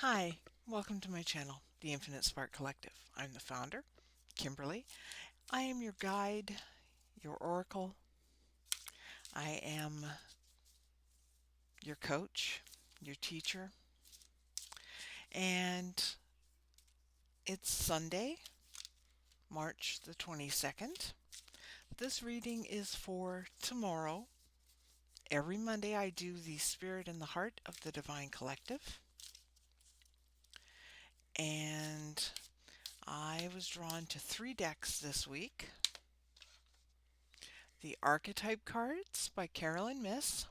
Hi, welcome to my channel, The Infinite Spark Collective. I'm the founder, Kimberly. I am your guide, your oracle. I am your coach, your teacher. And it's Sunday, March the 22nd. This reading is for tomorrow. Every Monday I do the Spirit and the Heart of the Divine Collective. And I was drawn to 3 decks this week. The Archetype cards by Carolyn Miss.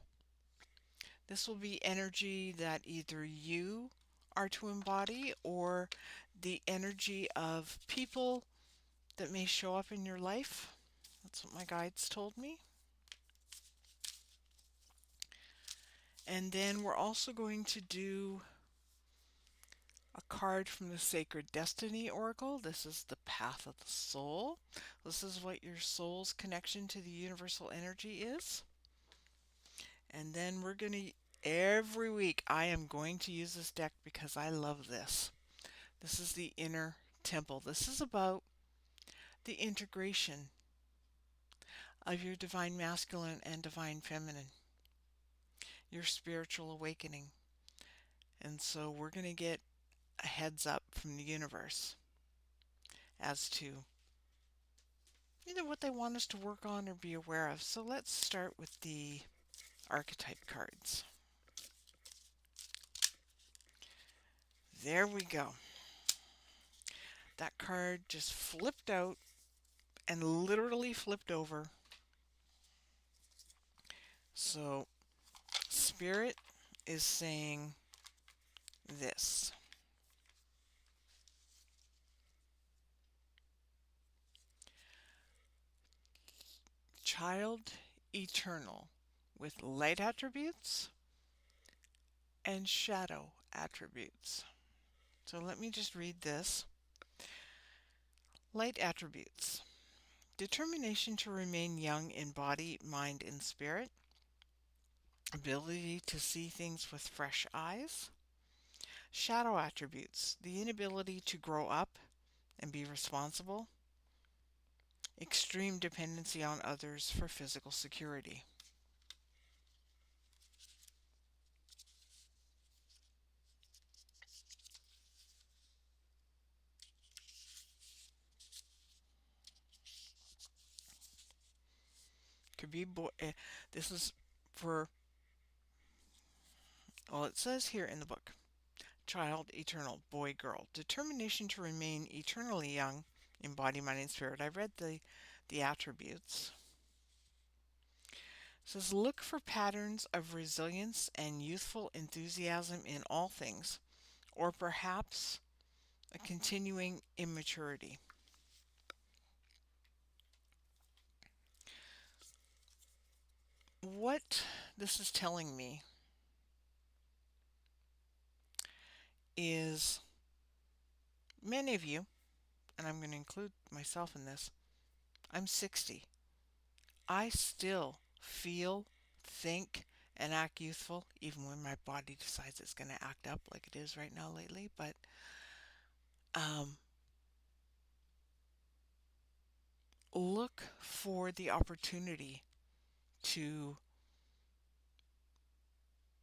This will be energy that either you are to embody or the energy of people that may show up in your life. That's what my guides told me. And then we're also going to do a card from the Sacred Destiny Oracle. This is the Path of the Soul. This is what your soul's connection to the universal energy is. And then we're going to, every week, I am going to use this deck because I love this. This is the Inner Temple. This is about the integration of your divine masculine and divine feminine, your spiritual awakening. And so we're going to get a heads up from the universe as to either what they want us to work on or be aware of. So let's start with the archetype cards. There we go. That card just flipped out and literally flipped over. So Spirit is saying this. Child eternal with light attributes and shadow attributes. So let me just read this. Light attributes. Determination to remain young in body, mind, and spirit. Ability to see things with fresh eyes. Shadow attributes. The inability to grow up and be responsible. Extreme dependency on others for physical security. Could be this is for, well, it says here in the book, child, eternal, boy, girl. Determination to remain eternally young in body, mind, and spirit. I read the attributes. It says, look for patterns of resilience and youthful enthusiasm in all things, or perhaps a continuing immaturity. What this is telling me is many of you, and I'm going to include myself in this, I'm 60. I still feel, think, and act youthful, even when my body decides it's going to act up like it is right now lately. But look for the opportunity to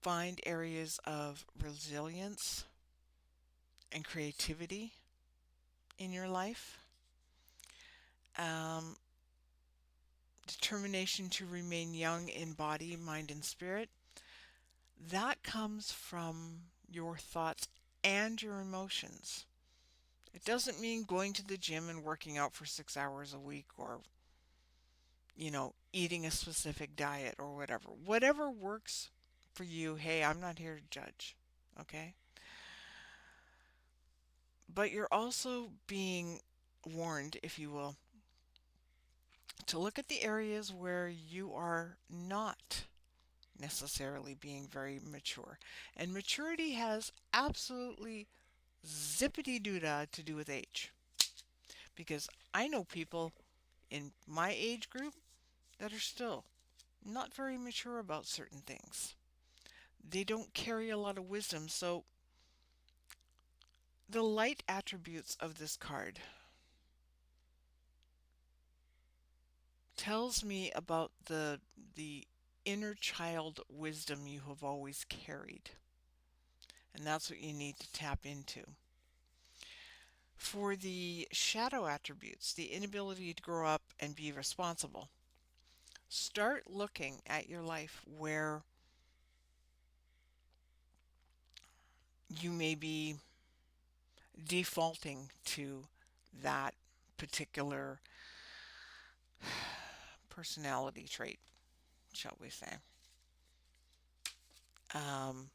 find areas of resilience and creativity in your life. Determination to remain young in body, mind, and spirit. That comes from your thoughts and your emotions. It doesn't mean going to the gym and working out for 6 hours a week or, eating a specific diet or whatever. Whatever works for you, hey, I'm not here to judge, okay? But you're also being warned, if you will, to look at the areas where you are not necessarily being very mature. And maturity has absolutely zippity-doo-dah to do with age. Because I know people in my age group that are still not very mature about certain things. They don't carry a lot of wisdom, so The light attributes of this card tells me about the inner child wisdom you have always carried. And that's what you need to tap into. For the shadow attributes, the inability to grow up and be responsible, start looking at your life where you may be defaulting to that particular personality trait, shall we say, um,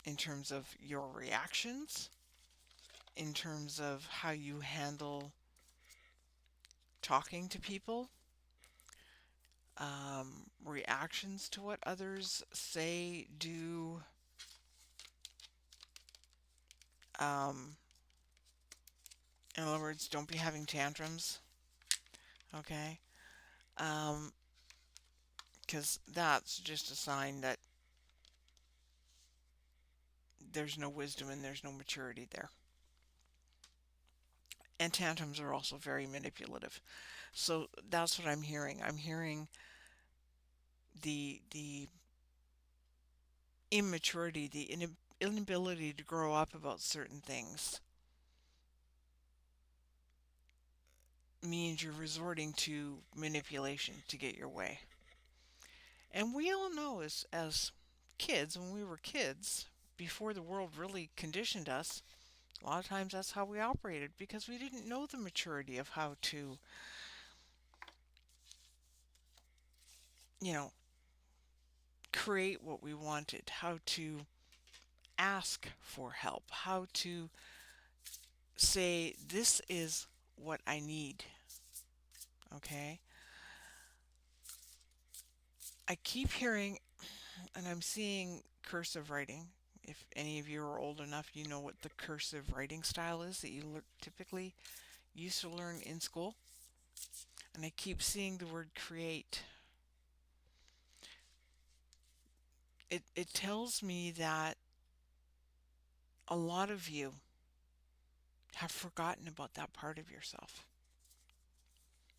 in terms of your reactions, in terms of how you handle talking to people, reactions to what others say, do, um, in other words, don't be having tantrums, okay? Because that's just a sign that there's no wisdom and there's no maturity there. And tantrums are also very manipulative. So that's what I'm hearing. I'm hearing the immaturity, the inability to grow up about certain things means you're resorting to manipulation to get your way. And we all know as kids, when we were kids, before the world really conditioned us, a lot of times that's how we operated because we didn't know the maturity of how to, you know, create what we wanted, how to ask for help, how to say, this is what I need. Okay? I keep hearing, and I'm seeing cursive writing. If any of you are old enough, you know what the cursive writing style is that you typically used to learn in school. And I keep seeing the word create. It tells me that a lot of you have forgotten about that part of yourself.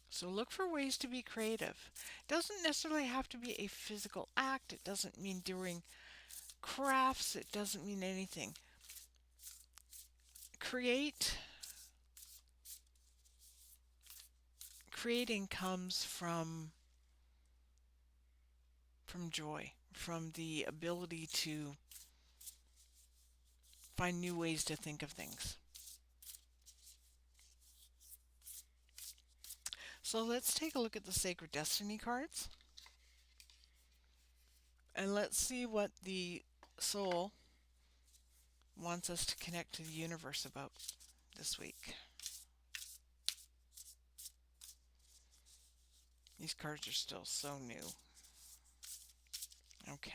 So look for ways to be creative. It doesn't necessarily have to be a physical act. It doesn't mean doing crafts. It doesn't mean anything. Creating comes from joy, from the ability to find new ways to think of things. So let's take a look at the Sacred Destiny cards. And let's see what the soul wants us to connect to the universe about this week. These cards are still so new. Okay.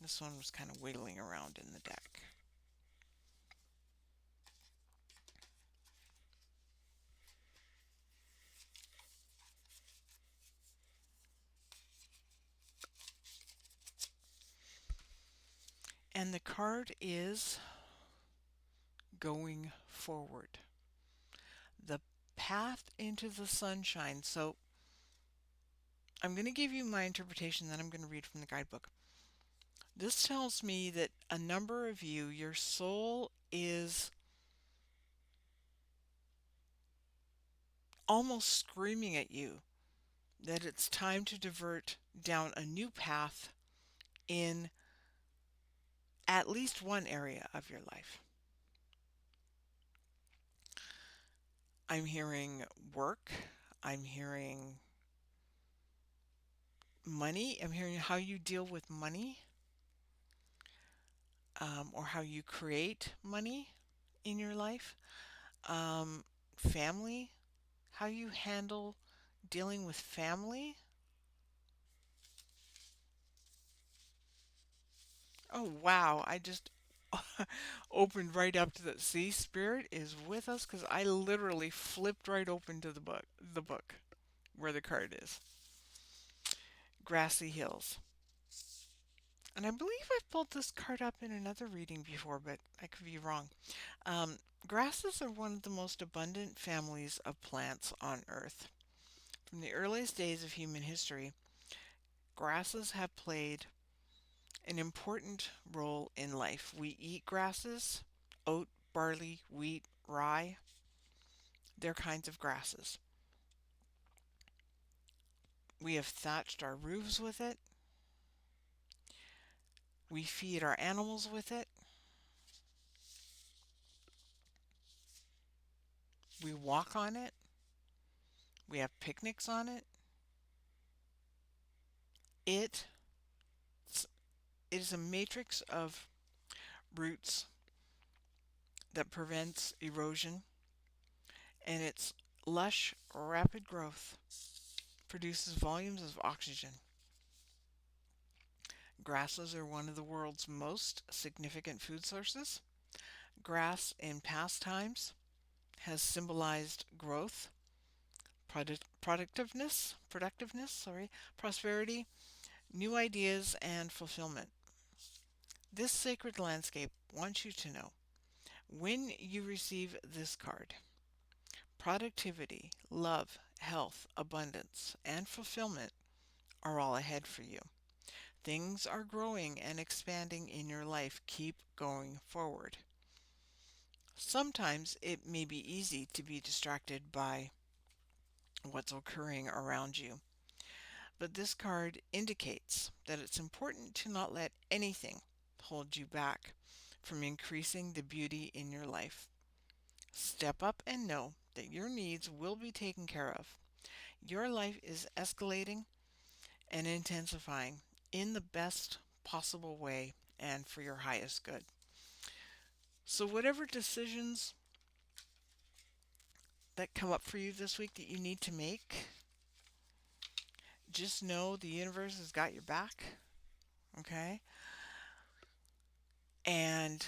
This one was kind of wiggling around in the deck. And the card is going forward. The path into the sunshine. So I'm going to give you my interpretation, then I'm going to read from the guidebook. This tells me that a number of you, your soul is almost screaming at you that it's time to divert down a new path in at least one area of your life. I'm hearing work. I'm hearing money. I'm hearing how you deal with money, or how you create money in your life. Family, how you handle dealing with family. Oh, wow. I just opened right up to the sea. Spirit is with us because I literally flipped right open to the book where the card is. Grassy hills. And I believe I've pulled this card up in another reading before, but I could be wrong. Um, Grasses are one of the most abundant families of plants on Earth. From the earliest days of human history, grasses have played an important role in life. We eat grasses, oat, barley, wheat, rye. They're kinds of grasses. We have thatched our roofs with it. We feed our animals with it. We walk on it. We have picnics on it. It is a matrix of roots that prevents erosion, and its lush, rapid growth produces volumes of oxygen. Grasses are one of the world's most significant food sources. Grass in past times has symbolized growth, prosperity, new ideas, and fulfillment. This sacred landscape wants you to know when you receive this card, productivity, love, health, abundance, and fulfillment are all ahead for you. Things are growing and expanding in your life. Keep going forward. Sometimes it may be easy to be distracted by what's occurring around you, but this card indicates that it's important to not let anything hold you back from increasing the beauty in your life. Step up and know that your needs will be taken care of. Your life is escalating and intensifying in the best possible way and for your highest good. So, whatever decisions that come up for you this week that you need to make, just know the universe has got your back, okay? And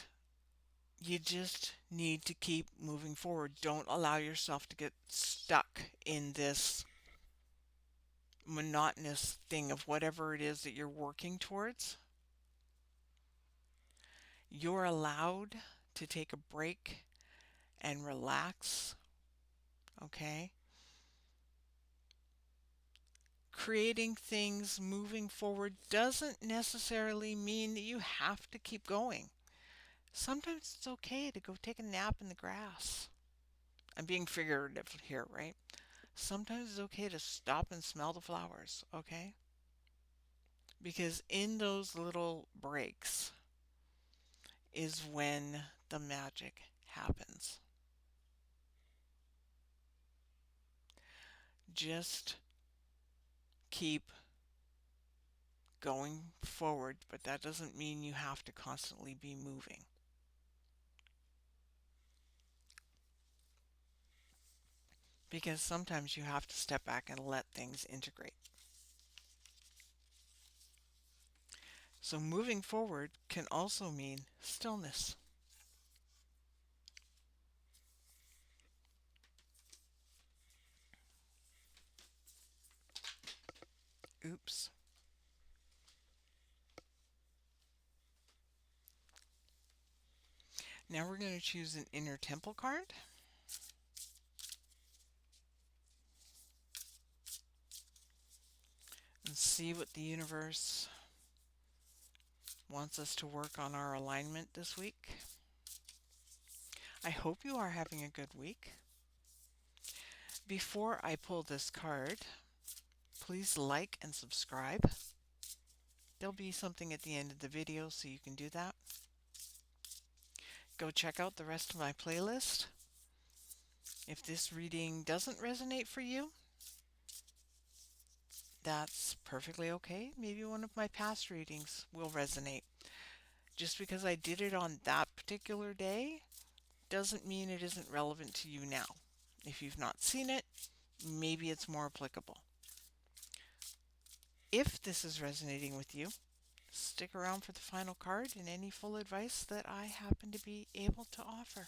you just need to keep moving forward. Don't allow yourself to get stuck in this monotonous thing of whatever it is that you're working towards. You're allowed to take a break and relax, okay? Creating things, moving forward doesn't necessarily mean that you have to keep going. Sometimes it's okay to go take a nap in the grass. I'm being figurative here, right? Sometimes it's okay to stop and smell the flowers, okay? Because in those little breaks is when the magic happens. Just keep going forward, but that doesn't mean you have to constantly be moving. Because sometimes you have to step back and let things integrate. So moving forward can also mean stillness. Oops. Now we're going to choose an inner temple card. And see what the universe wants us to work on our alignment this week. I hope you are having a good week. Before I pull this card, please like and subscribe. There'll be something at the end of the video so you can do that. Go check out the rest of my playlist. If this reading doesn't resonate for you, that's perfectly okay. Maybe one of my past readings will resonate. Just because I did it on that particular day doesn't mean it isn't relevant to you now. If you've not seen it, maybe it's more applicable. If this is resonating with you, stick around for the final card and any full advice that I happen to be able to offer.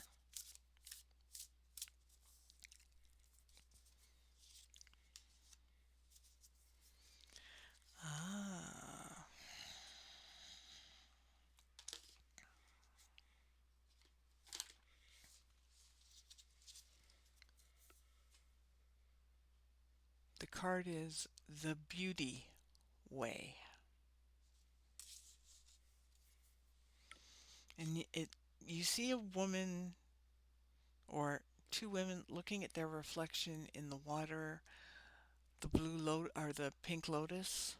Ah. card is the beauty way. And you see a woman or two women looking at their reflection in the water, the or the pink lotus.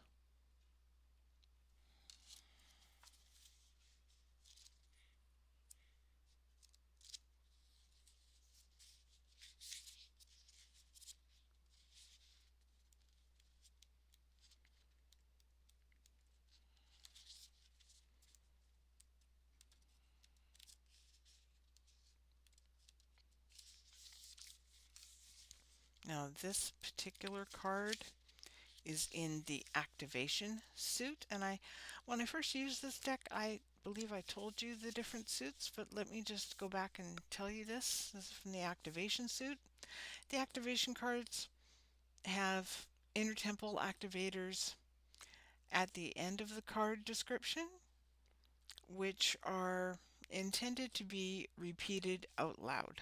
Now this particular card is in the activation suit, and when I first used this deck, I believe I told you the different suits, but let me just go back and tell you this. This is from the activation suit. The activation cards have intertemporal activators at the end of the card description, which are intended to be repeated out loud.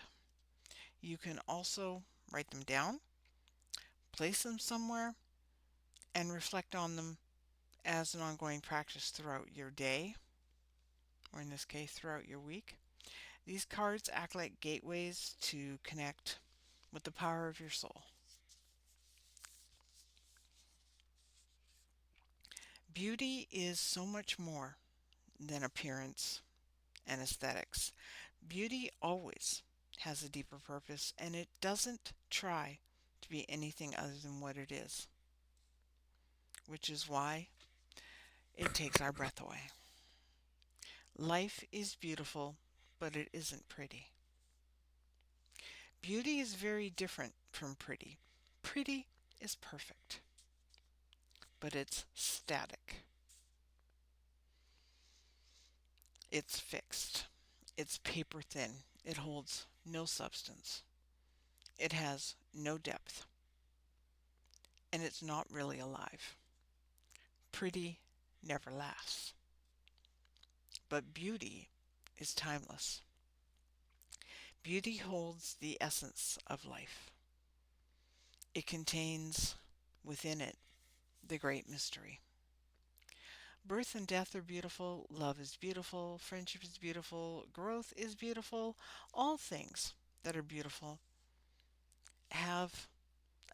You can also write them down, place them somewhere, and reflect on them as an ongoing practice throughout your day, or in this case, throughout your week. These cards act like gateways to connect with the power of your soul. Beauty is so much more than appearance and aesthetics. Beauty always has a deeper purpose, and it doesn't try to be anything other than what it is, which is why it takes our breath away. Life is beautiful, but it isn't pretty. Beauty is very different from pretty. Pretty is perfect, but it's static. It's fixed. It's paper thin. It holds no substance. It has no depth. And it's not really alive. Pretty never lasts. But beauty is timeless. Beauty holds the essence of life. It contains within it the great mystery. Birth and death are beautiful, love is beautiful, friendship is beautiful, growth is beautiful. All things that are beautiful have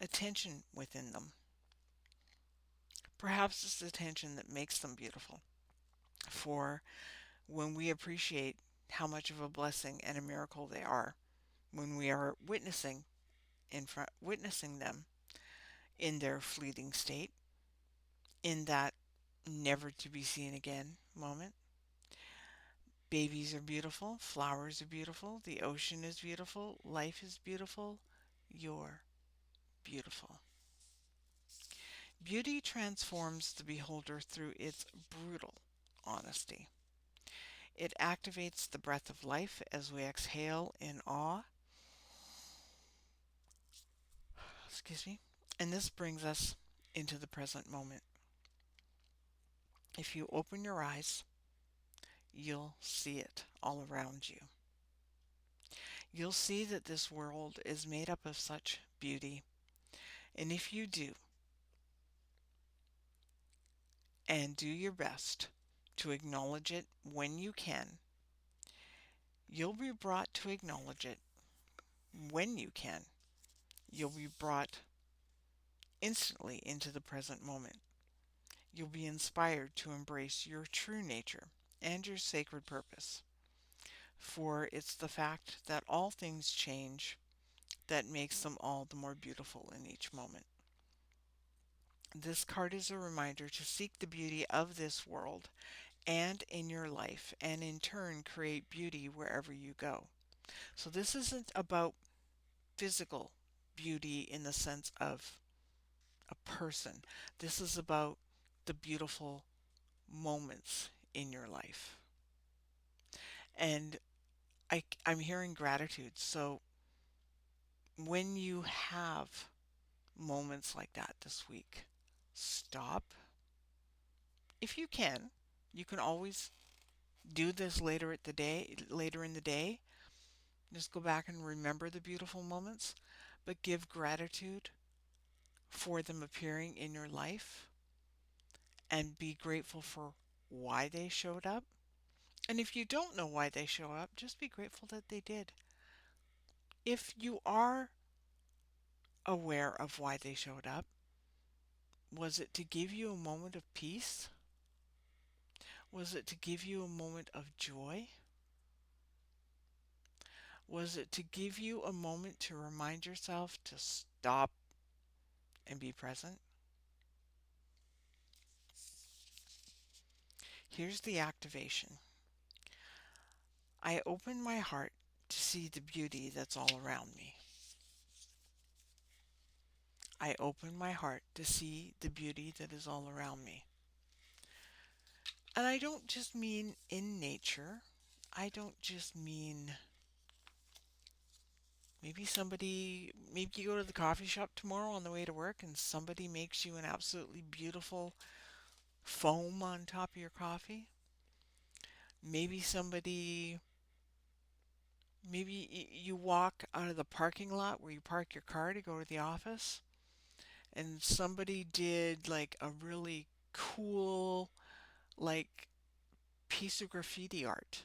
a tension within them. Perhaps it's the tension that makes them beautiful. For when we appreciate how much of a blessing and a miracle they are, when we are witnessing them in their fleeting state, in that never to be seen again moment. Babies are beautiful, flowers are beautiful, the ocean is beautiful, life is beautiful, you're beautiful. Beauty transforms the beholder through its brutal honesty. It activates the breath of life as we exhale in awe. Excuse me. And this brings us into the present moment. If you open your eyes, you'll see it all around you. You'll see that this world is made up of such beauty. And if you do, and do your best to acknowledge it when you can, you'll be brought to acknowledge it when you can. You'll be brought instantly into the present moment. You'll be inspired to embrace your true nature and your sacred purpose. For it's the fact that all things change that makes them all the more beautiful in each moment. This card is a reminder to seek the beauty of this world and in your life, and in turn create beauty wherever you go. So this isn't about physical beauty in the sense of a person. This is about the beautiful moments in your life. And I'm hearing gratitude. So when you have moments like that this week, stop. If you can, you can always do this later in the day. Just go back and remember the beautiful moments, but give gratitude for them appearing in your life and be grateful for why they showed up. And if you don't know why they show up, just be grateful that they did. If you are aware of why they showed up, was it to give you a moment of peace? Was it to give you a moment of joy? Was it to give you a moment to remind yourself to stop and be present? Here's the activation. I open my heart to see the beauty that's all around me. I open my heart to see the beauty that is all around me. And I don't just mean in nature. I don't just mean maybe you go to the coffee shop tomorrow on the way to work and somebody makes you an absolutely beautiful foam on top of your coffee. Maybe you walk out of the parking lot where you park your car to go to the office and somebody did like a really cool like piece of graffiti art,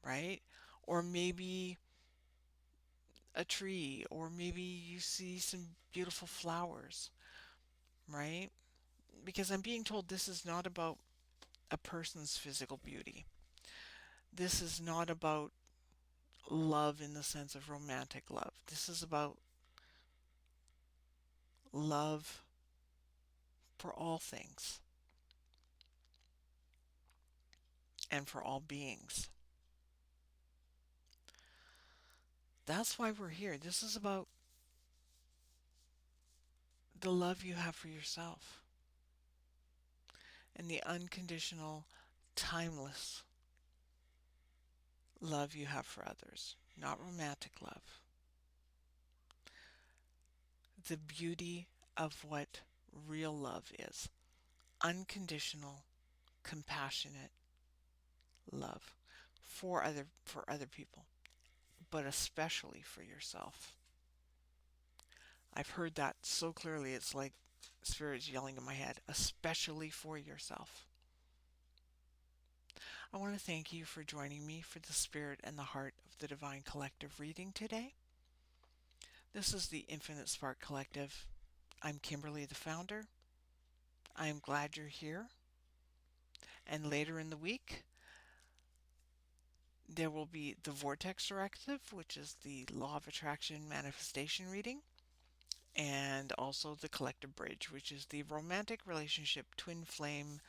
right? Or maybe a tree, or maybe you see some beautiful flowers, right? Because I'm being told this is not about a person's physical beauty. This is not about love in the sense of romantic love. This is about love for all things and for all beings. That's why we're here. This is about the love you have for yourself and the unconditional, timeless love you have for others, not romantic love. The beauty of what real love is unconditional, compassionate love for other people, but especially for yourself. I've heard that so clearly, it's like Spirit's yelling in my head, especially for yourself. I want to thank you for joining me for the Spirit and the Heart of the Divine Collective reading today. This is the Infinite Spark Collective. I'm Kimberley, the founder. I am glad you're here. And later in the week, there will be the Vortex Directive, which is the Law of Attraction Manifestation reading, and also the Collective Bridge, which is the Romantic Relationship Twin Flame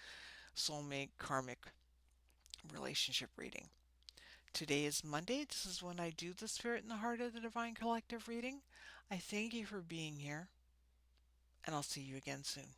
Soulmate Karmic Relationship reading. Today is Monday. This is when I do the Spirit and the Heart of the Divine Collective reading. I thank you for being here, and I'll see you again soon.